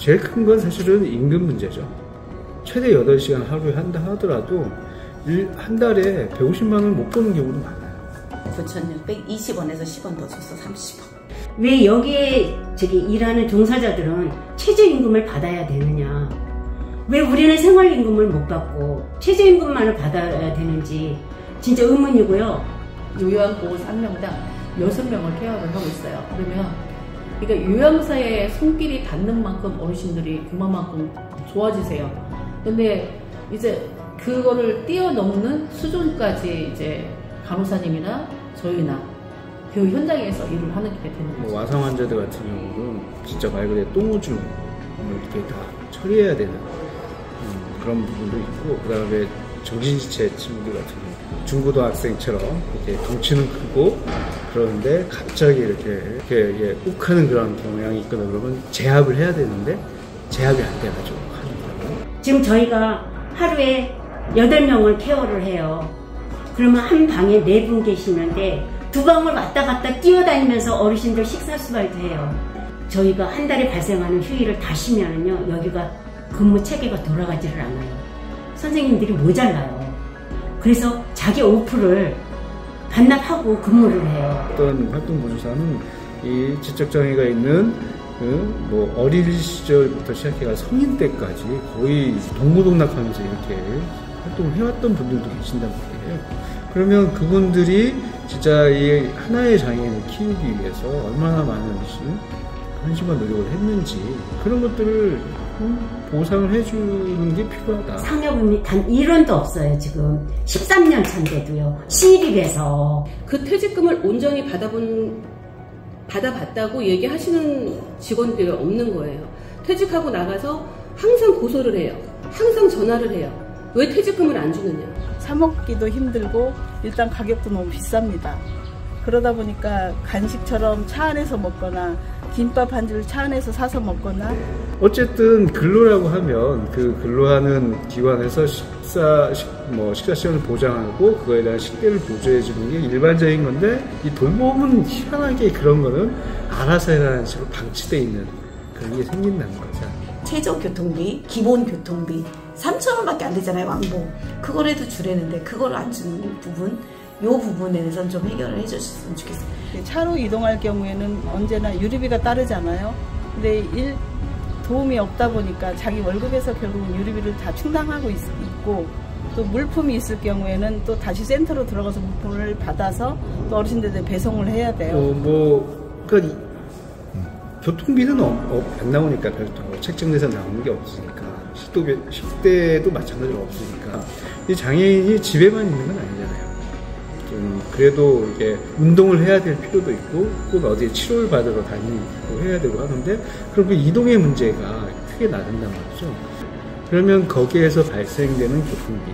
제일 큰 건 사실은 임금 문제죠. 최대 8시간 하루에 한다 하더라도 한 달에 150만 원을 못 버는 경우도 많아요. 9,620원에서 10원 더 줬어. 30원. 왜 여기에 일하는 종사자들은 최저임금을 받아야 되느냐? 왜 우리는 생활임금을 못 받고 최저임금만을 받아야 되는지 진짜 의문이고요. 요양보호 3명당 6명을 케어를 하고 있어요. 그러니까 요양사의 손길이 닿는 만큼 어르신들이 그만큼 좋아지세요. 근데 이제 그거를 뛰어넘는 수준까지 이제 간호사님이나 저희나 그 현장에서 일을 하는 게 되는 거죠. 와상 환자들 같은 경우는 진짜 말 그대로 똥오줌을 이렇게 다 처리해야 되는 그런 부분도 있고, 그 다음에 정신지체 친구들 같은 경우 중고등학생처럼 이렇게 덩치는 크고 그러는데 갑자기 이렇게 욱하는 그런 경향이 있거나 그러면 제압을 해야 되는데 제압이 안 돼가지고 하는 거예요. 지금 저희가 하루에 8명을 케어를 해요. 그러면 한 방에 4분 계시는데 2방을 왔다 갔다 뛰어다니면서 어르신들 식사 수발도 해요. 저희가 한 달에 발생하는 휴일을 다 쉬면은요, 여기가 근무 체계가 돌아가지를 않아요. 선생님들이 모자라요. 그래서 자기 오프를 반납하고 근무를 해요. 어떤 활동보조사는 이 지적장애가 있는 어린 시절부터 시작해서 성인 때까지 거의 동고동락하면서 이렇게 활동을 해왔던 분들도 계신단 말이에요. 그러면 그분들이 진짜 이 하나의 장애인을 키우기 위해서 얼마나 많은 관심과 노력을 했는지 그런 것들을 보상을 해주는 게 필요하다. 상여금이 단 1원도 없어요. 지금 13년 차인데도요. 시립에서 그 퇴직금을 온전히 받아봤다고 얘기하시는 직원들이 없는 거예요. 퇴직하고 나가서 항상 고소를 해요. 항상 전화를 해요. 왜 퇴직금을 안 주느냐. 사 먹기도 힘들고 일단 가격도 너무 비쌉니다. 그러다 보니까 간식처럼 차 안에서 먹거나 김밥 한 줄 차 안에서 사서 먹거나. 어쨌든 근로라고 하면 그 근로하는 기관에서 식사 시간을 보장하고 그거에 대한 식대를 보조해 주는 게 일반적인 건데, 이 돌봄은 희한하게 그런 거는 알아서 해라는 식으로 방치되어 있는 그런 게 생긴다는 거죠. 최저 교통비, 기본 교통비 3,000원밖에 안 되잖아요. 왕복. 그거라도 주려는데 그걸 안 주는 부분, 요 부분에 대해서는 좀 해결을 해주셨으면 좋겠어요. 차로 이동할 경우에는 언제나 유류비가 따르잖아요. 근데 도움이 없다 보니까 자기 월급에서 결국은 유류비를 다 충당하고 있고, 또 물품이 있을 경우에는 또 다시 센터로 들어가서 물품을 받아서 또 어르신들한테 배송을 해야 돼요. 그러니까 교통비는 안 나오니까 별도 책정돼서 나오는 게 없으니까, 식대도 마찬가지로 없으니까 이 장애인이 집에만 있는 건 아니잖아요. 좀 그래도 이게 운동을 해야 될 필요도 있고, 꼭 어디에 치료를 받으러 다니고 해야 되고 하는데, 그럼 그 이동의 문제가 크게 나른단 말이죠. 그러면 거기에서 발생되는 교통비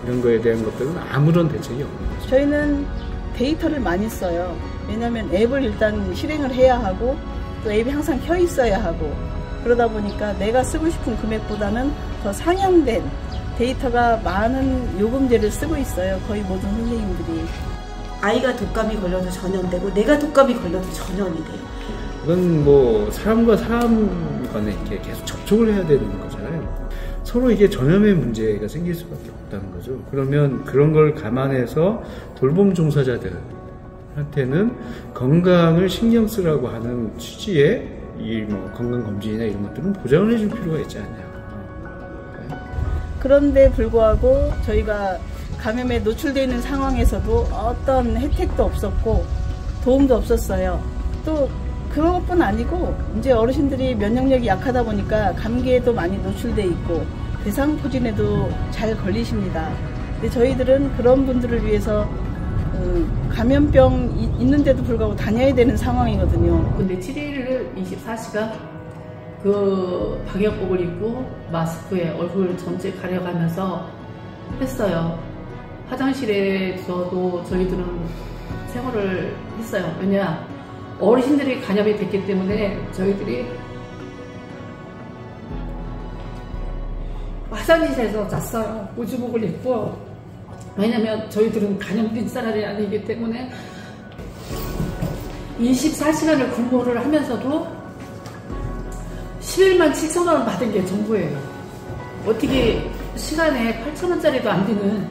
이런 거에 대한 것들은 아무런 대책이 없는 거죠. 저희는 데이터를 많이 써요. 왜냐하면 앱을 일단 실행을 해야 하고, 또 앱이 항상 켜 있어야 하고, 그러다 보니까 내가 쓰고 싶은 금액보다는 더 상향된 데이터가 많은 요금제를 쓰고 있어요. 거의 모든 선생님들이. 아이가 독감이 걸려도 전염되고 내가 독감이 걸려도 전염이 돼요. 이건 사람과 사람 간에 이렇게 계속 접촉을 해야 되는 거잖아요. 서로 이게 전염의 문제가 생길 수밖에 없다는 거죠. 그러면 그런 걸 감안해서 돌봄 종사자들한테는 건강을 신경 쓰라고 하는 취지의 건강검진이나 이런 것들은 보장을 해줄 필요가 있지 않냐. 그런데 불구하고 저희가 감염에 노출되어 있는 상황에서도 어떤 혜택도 없었고 도움도 없었어요. 또 그런 것뿐 아니고 이제 어르신들이 면역력이 약하다 보니까 감기에도 많이 노출돼 있고 대상포진에도 잘 걸리십니다. 근데 저희들은 그런 분들을 위해서 감염병 있는데도 불구하고 다녀야 되는 상황이거든요. 근데 7일을 24시간 그 방역복을 입고 마스크에 얼굴 전체 가려가면서 했어요. 화장실에서도 저희들은 생활을 했어요. 왜냐, 어르신들이 감염이 됐기 때문에 저희들이 화장실에서 잤어요. 우주복을 입고. 왜냐면 저희들은 감염된 사람이 아니기 때문에 24시간을 근무를 하면서도 7만 7천만 원 받은 게 전부예요. 어떻게 시간에 8천원짜리도 안 되는,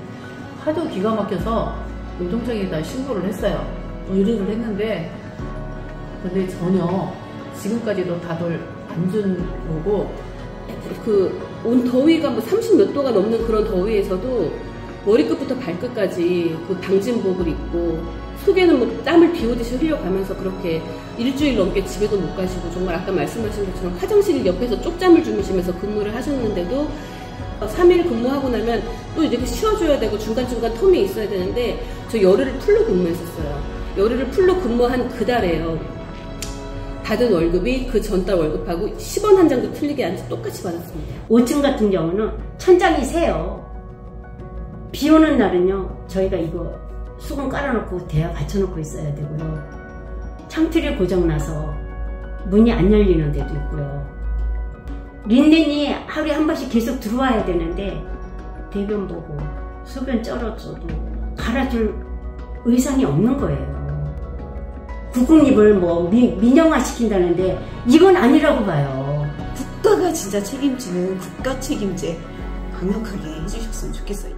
하도 기가 막혀서 노동청에다 신고를 했어요. 의뢰를 했는데, 근데 전혀 지금까지도 답을 안 준 거고. 온 더위가 뭐 30몇 도가 넘는 그런 더위에서도 머리끝부터 발끝까지 그 방진복을 입고, 속에는 뭐 땀을 비오듯이 흘려가면서 그렇게 일주일 넘게 집에도 못 가시고, 정말 아까 말씀하신 것처럼 화장실 옆에서 쪽잠을 주무시면서 근무를 하셨는데도 3일 근무하고 나면 또 이렇게 쉬어줘야 되고 중간중간 텀이 있어야 되는데, 저 열흘을 풀로 근무했었어요. 열흘을 풀로 근무한 그달에요, 받은 월급이 그 전달 월급하고 10원 한 장도 틀리게 안 똑같이 받았습니다. 5층 같은 경우는 천장이 새요. 비 오는 날은요, 저희가 이거 수건 깔아놓고 대야 받쳐놓고 있어야 되고요. 창틀이 고장나서 문이 안 열리는 데도 있고요. 린넨이 하루에 한 번씩 계속 들어와야 되는데, 대변 보고 소변 쩔었어도 갈아줄 의상이 없는 거예요. 국공립을 뭐 민영화 시킨다는데 이건 아니라고 봐요. 국가가 진짜 책임지는 국가 책임제 강력하게 해주셨으면 좋겠어요.